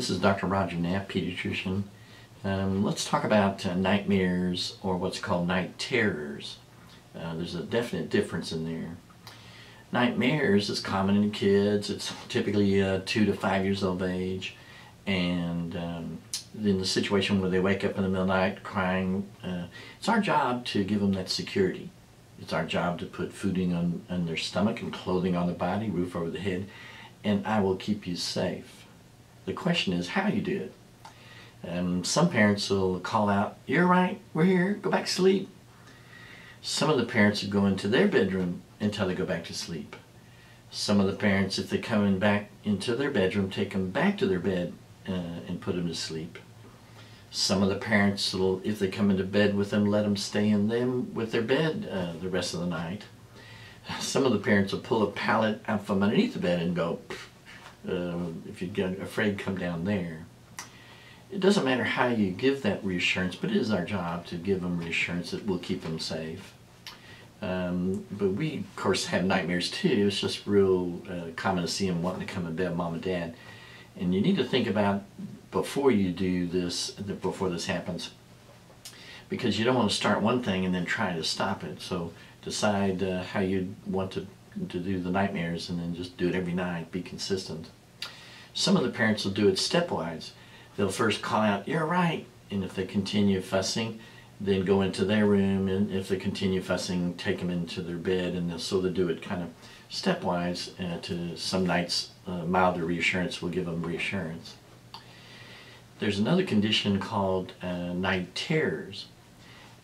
This is Dr. Roger Knapp, pediatrician. Let's talk about nightmares, or what's called night terrors. There's a definite difference in there. Nightmares is common in kids. It's typically 2 to 5 years of age, and in the situation where they wake up in the middle of the night crying, it's our job to give them that security. It's our job to put food on their stomach and clothing on their body, roof over the head, and I will keep you safe. The question is how you do it. Some parents will call out, "You're right, we're here, go back to sleep." Some of the parents will go into their bedroom until they go back to sleep. Some of the parents, if they come back into their bedroom, take them back to their bed and put them to sleep. Some of the parents will, if they come into bed with them, let them stay in them with their bed the rest of the night. Some of the parents will pull a pallet out from underneath the bed and go, if you get afraid, come down there. It doesn't matter how you give that reassurance, but it is our job to give them reassurance that will keep them safe. But we, of course, have nightmares too. It's just real common to see them wanting to come in bed, mom and dad. And you need to think about before you do this, before this happens, because you don't want to start one thing and then try to stop it. So decide how you want to do the nightmares, and then just do it every night. Be consistent. Some of the parents will do it stepwise. They'll first call out, "You're right," and if they continue fussing, then go into their room, and if they continue fussing, take them into their bed, and they'll do it kind of stepwise. To some nights, milder reassurance will give them reassurance. There's another condition called night terrors,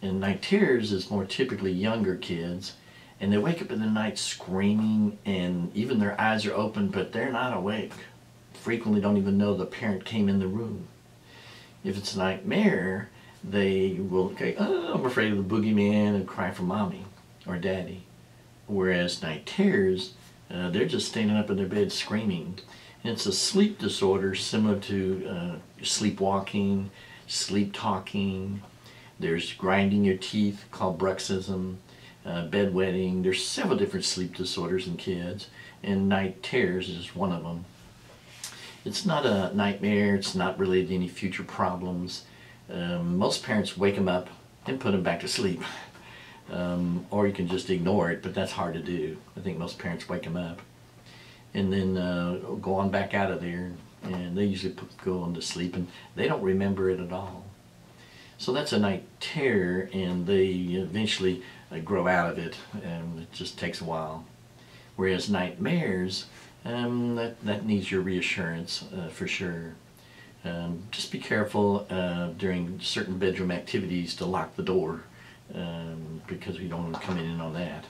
and night terrors is more typically younger kids, and they wake up in the night screaming, and even their eyes are open, but they're not awake. Frequently don't even know the parent came in the room. If it's a nightmare, they will say, "Oh, I'm afraid of the boogeyman," and cry for mommy or daddy. Whereas night terrors, they're just standing up in their bed screaming. And it's a sleep disorder similar to sleepwalking, sleep talking. There's grinding your teeth called bruxism, bedwetting. There's several different sleep disorders in kids, and night terrors is one of them. It's not a nightmare. It's not related to any future problems. Most parents wake them up and put them back to sleep. Or you can just ignore it, but that's hard to do. I think most parents wake them up and then go on back out of there, and they usually go on to sleep, and they don't remember it at all. So that's a night terror, and they eventually grow out of it, and it just takes a while. Whereas nightmares, that needs your reassurance for sure. Just be careful during certain bedroom activities to lock the door, because we don't want to come in on that.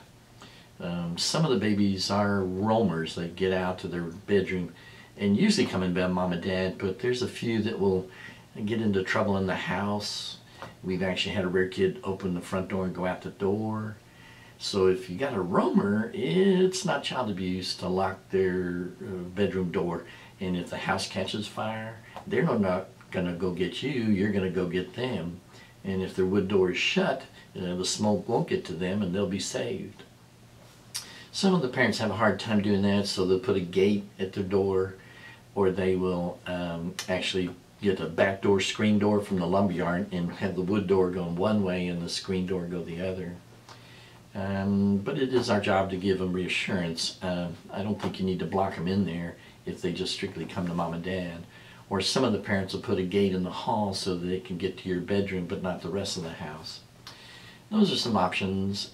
Some of the babies are roamers. They get out to their bedroom and usually come in bed, mom and dad, but there's a few that will get into trouble in the house. We've actually had a rare kid open the front door and go out the door. So if you got a roamer, it's not child abuse to lock their bedroom door. And if the house catches fire, they're not going to go get you, you're going to go get them. And if their wood door is shut, the smoke won't get to them, and they'll be saved. Some of the parents have a hard time doing that, so they'll put a gate at their door, or they will actually get a back door, screen door from the lumberyard, and have the wood door going one way and the screen door go the other. But it is our job to give them reassurance. I don't think you need to block them in there if they just strictly come to mom and dad. Or some of the parents will put a gate in the hall so that they can get to your bedroom but not the rest of the house. Those are some options.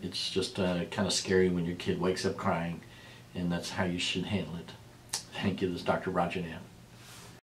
It's just kind of scary when your kid wakes up crying, and that's how you should handle it. Thank you. This is Dr. Roger Knapp.